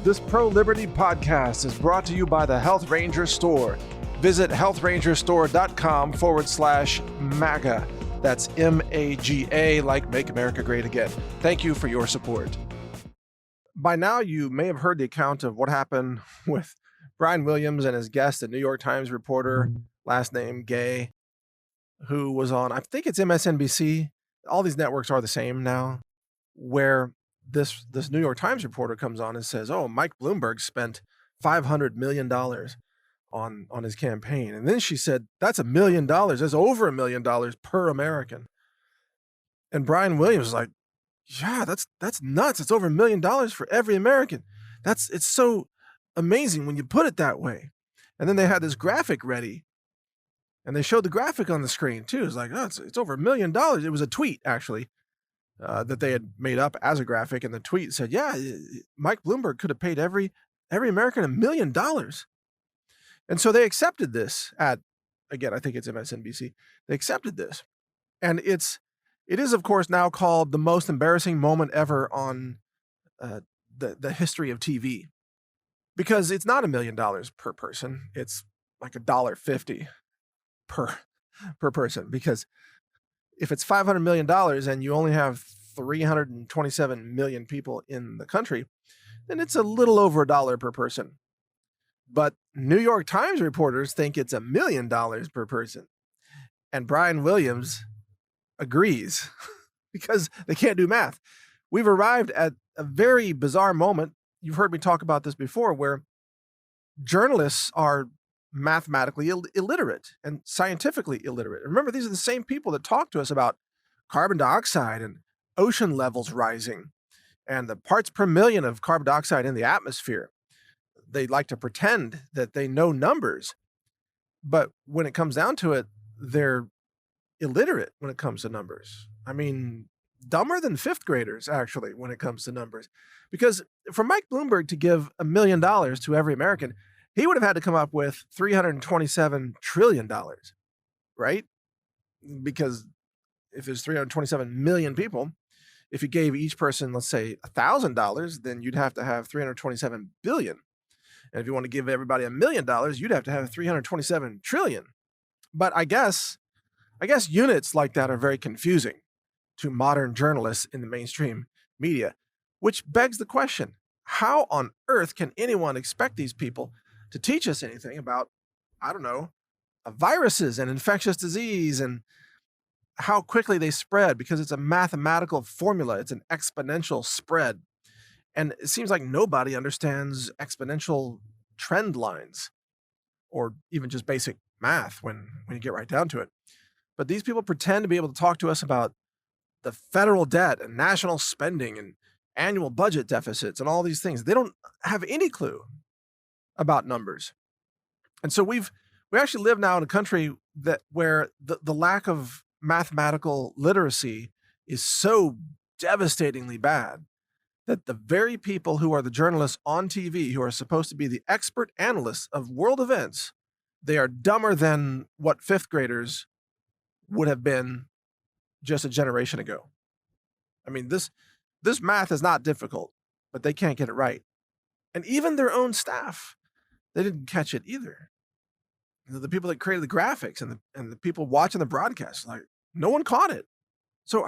This pro-liberty podcast is brought to you by the Health Ranger Store. Visit healthrangerstore.com/MAGA. That's MAGA, like Make America Great Again. Thank you for your support. By now, you may have heard the account of what happened with Brian Williams and his guest, a New York Times reporter, last name Gay, who was on, I think it's MSNBC. All these networks are the same now, where this New York Times reporter comes on and says, oh, Mike Bloomberg spent $500 million on his campaign. And then she said, that's $1 million. That's over $1 million per American. And Brian Williams was like, yeah, that's nuts. It's over $1 million for every American. It's so amazing when you put it that way. And then they had this graphic ready, and they showed the graphic on the screen too. It's like, oh, it's over $1 million. It was a tweet, actually, that they had made up as a graphic, and the tweet said, yeah, Mike Bloomberg could have paid every American $1 million. And so they accepted this again, I think it's MSNBC. They accepted this. And it is, of course, now called the most embarrassing moment ever on the history of TV, because it's not $1 million per person. It's like $1.50 per person, because if it's $500 million and you only have 327 million people in the country, then it's a little over $1 per person. But New York Times reporters think it's $1 million per person. And Brian Williams agrees because they can't do math. We've arrived at a very bizarre moment. You've heard me talk about this before, where journalists are mathematically illiterate and scientifically illiterate. Remember, these are the same people that talk to us about carbon dioxide and ocean levels rising and the parts per million of carbon dioxide in the atmosphere. They like to pretend that they know numbers, but when it comes down to it, they're illiterate when it comes to numbers. I mean, dumber than fifth graders, actually, when it comes to numbers. Because for Mike Bloomberg to give $1 million to every American, he would have had to come up with $327 trillion, right? Because if there's 327 million people, if you gave each person, let's say, $1,000, then you'd have to have 327 billion. And if you want to give everybody $1 million, you'd have to have 327 trillion. But I guess units like that are very confusing to modern journalists in the mainstream media, which begs the question, how on earth can anyone expect these people to teach us anything about, I don't know, viruses and infectious disease and how quickly they spread? Because it's a mathematical formula. It's an exponential spread. And it seems like nobody understands exponential trend lines or even just basic math when you get right down to it. But these people pretend to be able to talk to us about the federal debt and national spending and annual budget deficits and all these things. They don't have any clue about numbers. And so we actually live now in a country where the lack of mathematical literacy is so devastatingly bad that the very people who are the journalists on TV, who are supposed to be the expert analysts of world events, they are dumber than what fifth graders would have been just a generation ago. I mean, this math is not difficult, but they can't get it right. And even their own staff, they didn't catch it either. The people that created the graphics and the people watching the broadcast, like, no one caught it. So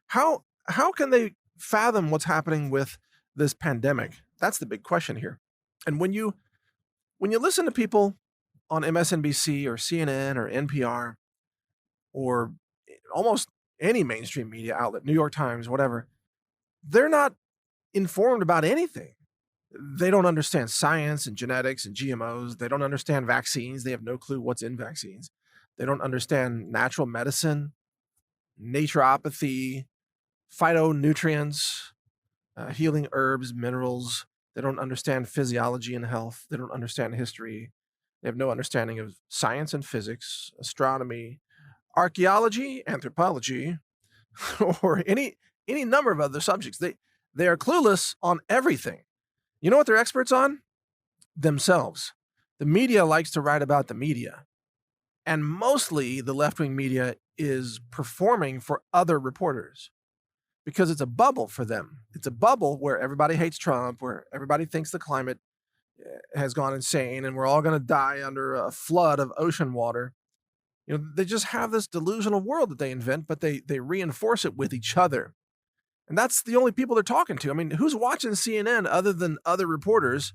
how can they fathom what's happening with this pandemic? That's the big question here. And when you listen to people on MSNBC or CNN or NPR or almost any mainstream media outlet, New York Times, whatever, they're not informed about anything. They don't understand science and genetics and GMOs. They don't understand vaccines. They have no clue what's in vaccines. They don't understand natural medicine, naturopathy, phytonutrients, healing herbs, minerals. They don't understand physiology and health. They don't understand history. They have no understanding of science and physics, astronomy, archaeology, anthropology, or any number of other subjects. They are clueless on everything. You know what they're experts on? Themselves. The media likes to write about the media. And mostly the left-wing media is performing for other reporters. because it's a bubble for them. It's a bubble where everybody hates Trump, where everybody thinks the climate has gone insane and we're all going to die under a flood of ocean water. They just have this delusional world that they invent, but they reinforce it with each other. And that's the only people they're talking to. I mean, who's watching CNN other than other reporters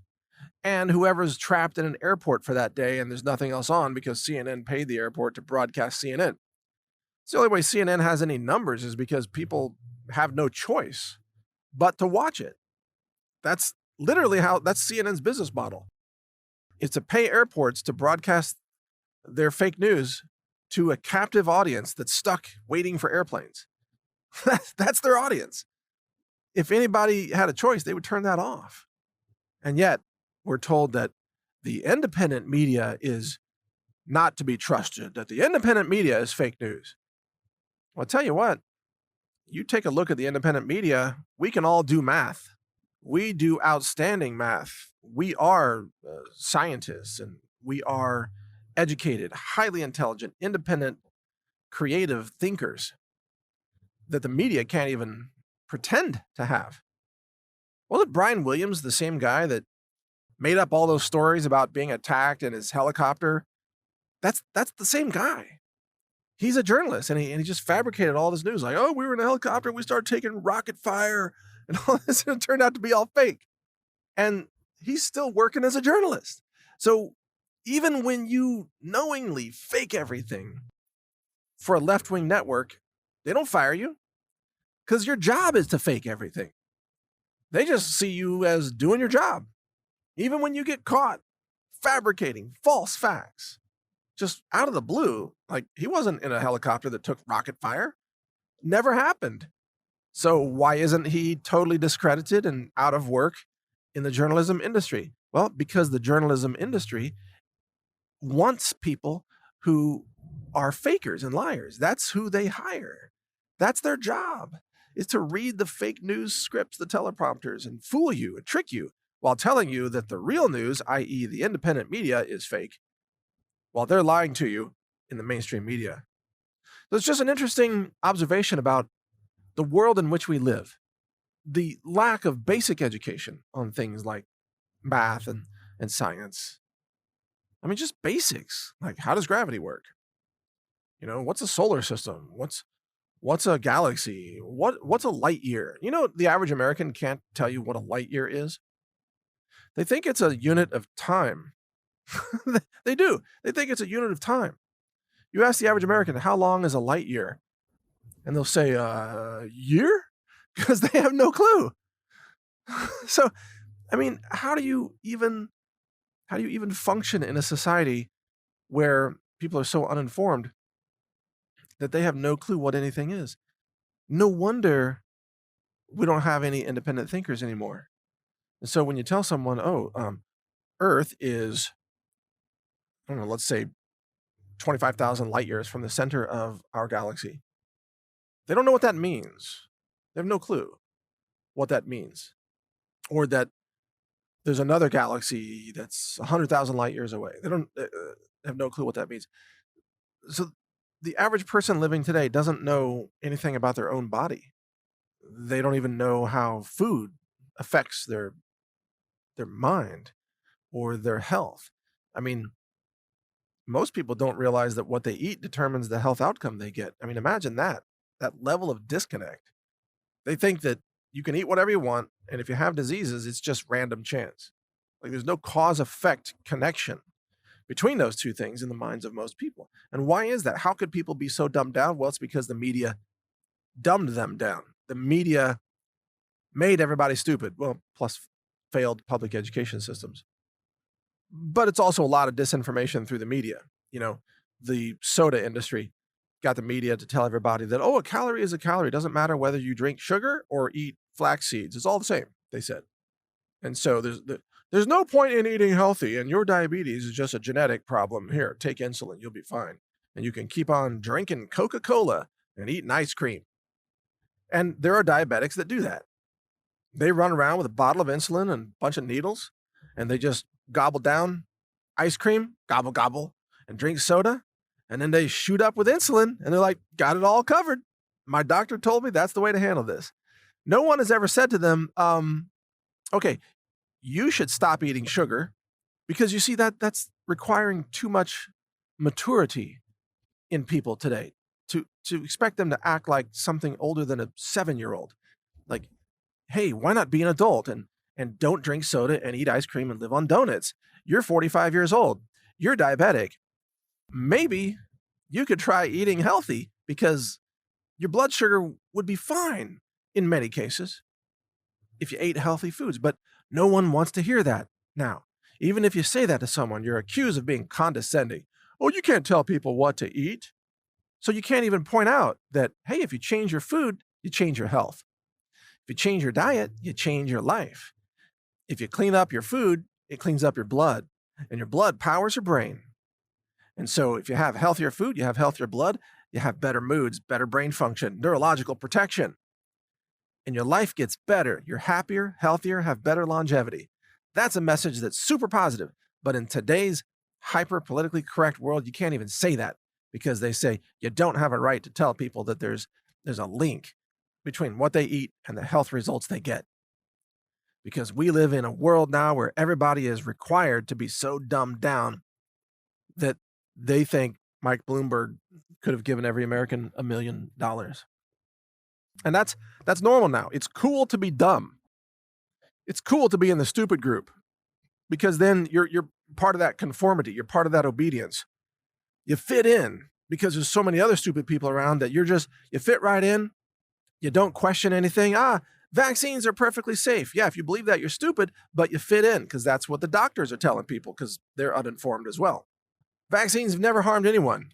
and whoever's trapped in an airport for that day and there's nothing else on because CNN paid the airport to broadcast CNN? It's the only way CNN has any numbers is because people have no choice but to watch it. That's literally that's CNN's business model. It's to pay airports to broadcast their fake news to a captive audience that's stuck waiting for airplanes. That's their audience. If anybody had a choice, they would turn that off. And yet, we're told that the independent media is not to be trusted, that the independent media is fake news. Well, I'll tell you what, you take a look at the independent media, we can all do math. We do outstanding math. We are scientists and we are educated, highly intelligent, independent, creative thinkers that the media can't even pretend to have. Wasn't Brian Williams the same guy that made up all those stories about being attacked in his helicopter? That's the same guy. He's a journalist, and he just fabricated all this news. Like, oh, we were in a helicopter, we started taking rocket fire, and all this, and it turned out to be all fake. And he's still working as a journalist. So even when you knowingly fake everything for a left-wing network, they don't fire you because your job is to fake everything. They just see you as doing your job. Even when you get caught fabricating false facts, just out of the blue, like he wasn't in a helicopter that took rocket fire. Never happened. So why isn't he totally discredited and out of work in the journalism industry? Well, because the journalism industry wants people who are fakers and liars. That's who they hire. That's their job, is to read the fake news scripts, the teleprompters, and fool you and trick you while telling you that the real news, i.e. the independent media, is fake, while they're lying to you in the mainstream media. So it's just an interesting observation about the world in which we live. The lack of basic education on things like math and science. I mean, just basics, like how does gravity work? What's a solar system? What's a galaxy? What's a light year? The average American can't tell you what a light year is. They think it's a unit of time. They do. They think it's a unit of time. You ask the average American, how long is a light year? And they'll say, year? Because they have no clue. So, I mean, how do you even function in a society where people are so uninformed that they have no clue what anything is? No wonder we don't have any independent thinkers anymore. And so when you tell someone, Earth is, I don't know, let's say 25,000 light years from the center of our galaxy, they don't know what that means. They have no clue what that means. Or that there's another galaxy that's 100,000 light years away. They don't have no clue what that means. So the average person living today doesn't know anything about their own body. They don't even know how food affects their mind or their health. I mean, most people don't realize that what they eat determines the health outcome they get. I mean, imagine that level of disconnect. They think that you can eat whatever you want, and if you have diseases, it's just random chance. Like there's no cause-effect connection between those two things in the minds of most people. And why is that? How could people be so dumbed down? Well, it's because the media dumbed them down. The media made everybody stupid. Well, plus failed public education systems. But it's also a lot of disinformation through the media. The soda industry got the media to tell everybody that, a calorie is a calorie. It doesn't matter whether you drink sugar or eat flax seeds. It's all the same, they said. And so there's no point in eating healthy, and your diabetes is just a genetic problem. Here, take insulin. You'll be fine. And you can keep on drinking Coca-Cola and eating ice cream. And there are diabetics that do that. They run around with a bottle of insulin and a bunch of needles, and they just gobble down ice cream, gobble, gobble, and drink soda. And then they shoot up with insulin, and they're like, got it all covered. My doctor told me that's the way to handle this. No one has ever said to them, okay, you should stop eating sugar because you see that's requiring too much maturity in people today to expect them to act like something older than a 7-year-old. Like, hey, why not be an adult and don't drink soda and eat ice cream and live on donuts? You're 45 years old. You're diabetic. Maybe you could try eating healthy because your blood sugar would be fine in many cases if you ate healthy foods. But no one wants to hear that now. Even if you say that to someone, you're accused of being condescending. Oh, you can't tell people what to eat. So you can't even point out that, hey, if you change your food, you change your health. If you change your diet, you change your life. If you clean up your food, it cleans up your blood, and your blood powers your brain. And so if you have healthier food, you have healthier blood, you have better moods, better brain function, neurological protection, and your life gets better. You're happier, healthier, have better longevity. That's a message that's super positive. But in today's hyper politically correct world, you can't even say that because they say you don't have a right to tell people that there's a link between what they eat and the health results they get. Because we live in a world now where everybody is required to be so dumbed down that they think Mike Bloomberg could have given every American $1 million. And that's normal now. It's cool to be dumb. It's cool to be in the stupid group because then you're part of that conformity. You're part of that obedience. You fit in because there's so many other stupid people around that you fit right in. You don't question anything. Vaccines are perfectly safe. Yeah, if you believe that, you're stupid, but you fit in because that's what the doctors are telling people because they're uninformed as well. Vaccines have never harmed anyone.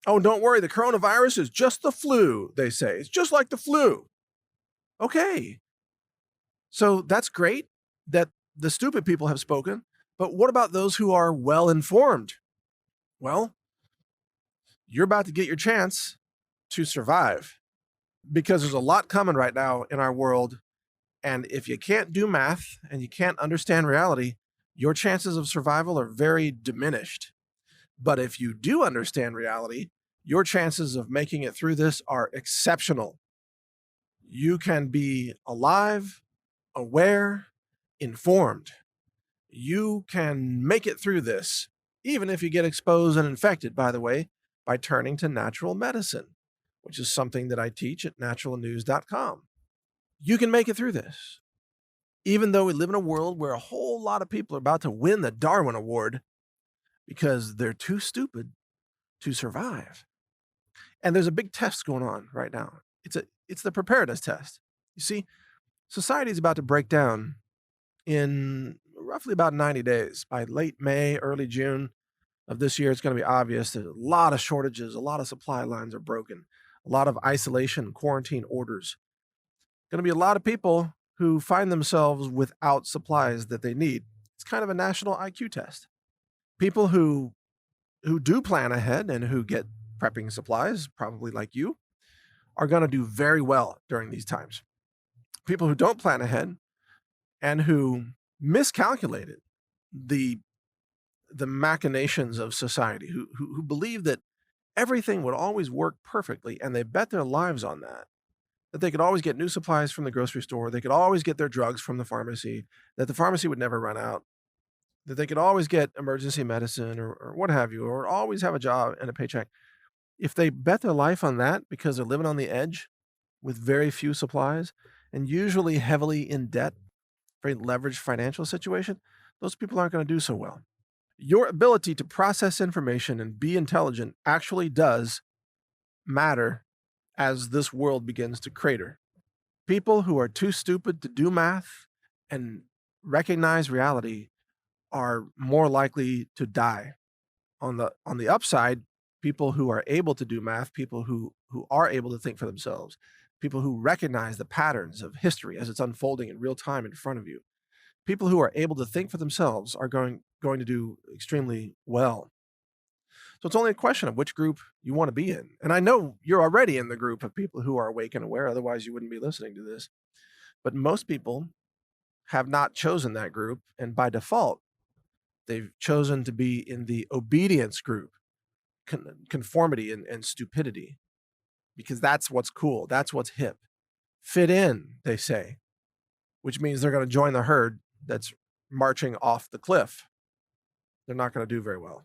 Oh, don't worry, the coronavirus is just the flu, they say. It's just like the flu. Okay. So that's great that the stupid people have spoken, but what about those who are well informed? Well, you're about to get your chance to survive because there's a lot coming right now in our world. And if you can't do math and you can't understand reality, your chances of survival are very diminished. But if you do understand reality, your chances of making it through this are exceptional. You can be alive, aware, informed. You can make it through this, even if you get exposed and infected, by the way, by turning to natural medicine, which is something that I teach at naturalnews.com. You can make it through this. Even though we live in a world where a whole lot of people are about to win the Darwin Award because they're too stupid to survive. And there's a big test going on right now. It's the preparedness test. You see, society is about to break down in roughly about 90 days. By late May, early June of this year, it's going to be obvious that a lot of shortages, a lot of supply lines are broken, a lot of isolation, quarantine orders. Going to be a lot of people who find themselves without supplies that they need. It's kind of a national IQ test. People who do plan ahead and who get prepping supplies, probably like you, are going to do very well during these times. People who don't plan ahead and who miscalculated the machinations of society, who believe that everything would always work perfectly, and they bet their lives on that they could always get new supplies from the grocery store, they could always get their drugs from the pharmacy, that the pharmacy would never run out, that they could always get emergency medicine or what have you, or always have a job and a paycheck. If they bet their life on that because they're living on the edge with very few supplies and usually heavily in debt, very leveraged financial situation, those people aren't going to do so well. Your ability to process information and be intelligent actually does matter as this world begins to crater. People who are too stupid to do math and recognize reality are more likely to die. On the upside, people who are able to do math, people who are able to think for themselves, people who recognize the patterns of history as it's unfolding in real time in front of you, people who are able to think for themselves are going to do extremely well. So it's only a question of which group you want to be in. And I know you're already in the group of people who are awake and aware, otherwise you wouldn't be listening to this. But most people have not chosen that group, and by default, they've chosen to be in the obedience group, conformity and stupidity. because that's what's cool. That's what's hip. Fit in, they say, which means they're going to join the herd that's marching off the cliff. They're not going to do very well.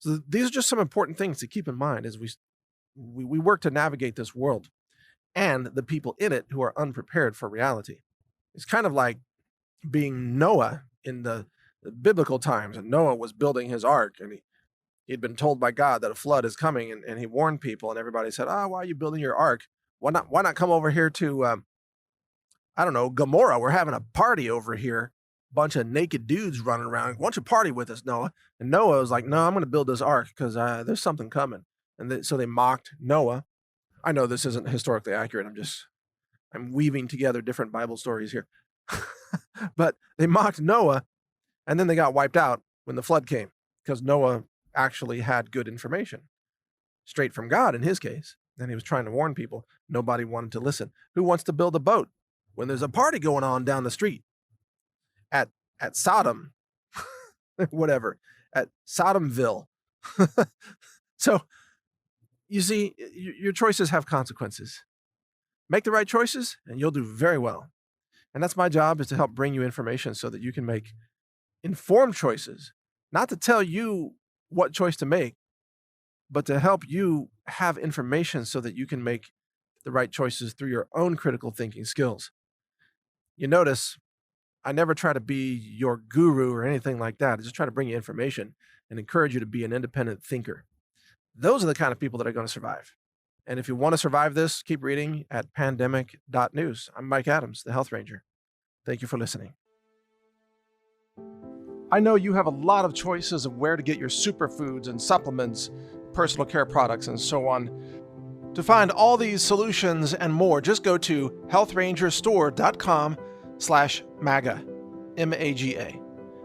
So these are just some important things to keep in mind as we work to navigate this world and the people in it who are unprepared for reality. It's kind of like being Noah in the biblical times, and Noah was building his ark, and he'd been told by God that a flood is coming, and he warned people, and everybody said, why are you building your ark? Why not come over here to, I don't know, Gomorrah? We're having a party over here. Bunch of naked dudes running around. Why don't you party with us, Noah? And Noah was like, no, I'm going to build this ark because there's something coming. And so they mocked Noah. I know this isn't historically accurate. I'm weaving together different Bible stories here. But they mocked Noah, and then they got wiped out when the flood came because Noah actually had good information, straight from God in his case. And he was trying to warn people. Nobody wanted to listen. Who wants to build a boat when there's a party going on down the street at Sodom, whatever, at Sodomville? So you see, your choices have consequences. Make the right choices and you'll do very well. And that's my job, is to help bring you information so that you can make informed choices, not to tell you what choice to make, but to help you have information so that you can make the right choices through your own critical thinking skills. You notice I never try to be your guru or anything like that. I just try to bring you information and encourage you to be an independent thinker. Those are the kind of people that are going to survive. And if you want to survive this, keep reading at pandemic.news. I'm Mike Adams, the Health Ranger. Thank you for listening. I know you have a lot of choices of where to get your superfoods and supplements, personal care products, and so on. To find all these solutions and more, just go to healthrangerstore.com/MAGA, M-A-G-A.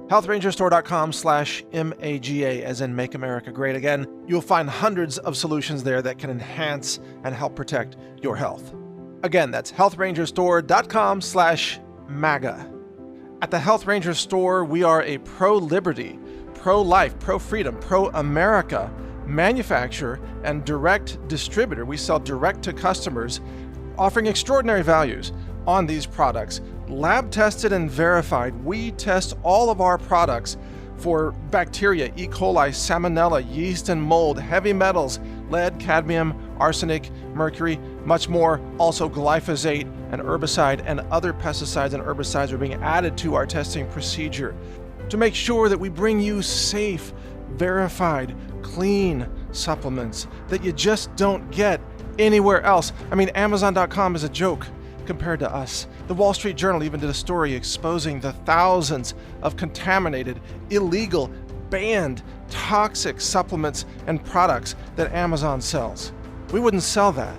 healthrangerstore.com/MAGA, as in Make America Great Again. You'll find hundreds of solutions there that can enhance and help protect your health. Again, that's healthrangerstore.com/MAGA. At the Health Ranger Store, we are a pro-liberty, pro-life, pro-freedom, pro-America manufacturer and direct distributor. We sell direct to customers, offering extraordinary values on these products. Lab tested and verified. We test all of our products for bacteria, E. coli, salmonella, yeast and mold, heavy metals, lead, cadmium, arsenic, mercury, much more. Also glyphosate, and herbicide and other pesticides and herbicides are being added to our testing procedure to make sure that we bring you safe, verified, clean supplements that you just don't get anywhere else. I mean, Amazon.com is a joke compared to us. The Wall Street Journal even did a story exposing the thousands of contaminated, illegal, banned, toxic supplements and products that Amazon sells. We wouldn't sell that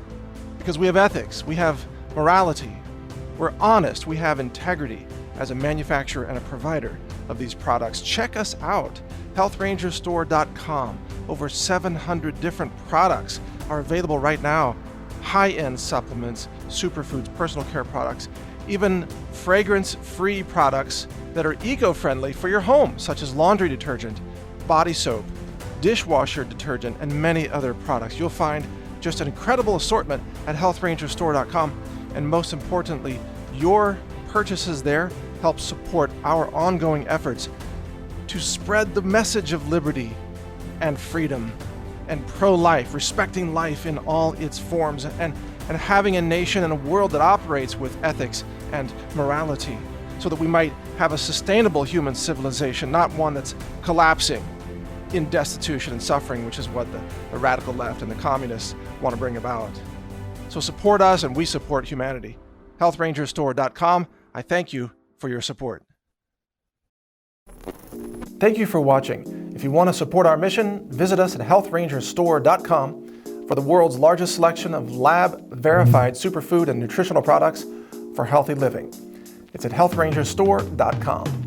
because we have ethics, we have morality, we're honest, we have integrity as a manufacturer and a provider of these products. Check us out, healthrangerstore.com. Over 700 different products are available right now. High-end supplements, superfoods, personal care products, even fragrance-free products that are eco-friendly for your home, such as laundry detergent, body soap, dishwasher detergent, and many other products. You'll find just an incredible assortment at healthrangerstore.com, and most importantly, your purchases there help support our ongoing efforts to spread the message of liberty and freedom and pro-life, respecting life in all its forms, and having a nation and a world that operates with ethics and morality, so that we might have a sustainable human civilization, not one that's collapsing in destitution and suffering, which is what the radical left and the communists want to bring about. So support us and we support humanity. healthrangerstore.com. I thank you for your support. Thank you for watching. If you want to support our mission, visit us at healthrangerstore.com for the world's largest selection of lab-verified superfood and nutritional products for healthy living. It's at healthrangerstore.com.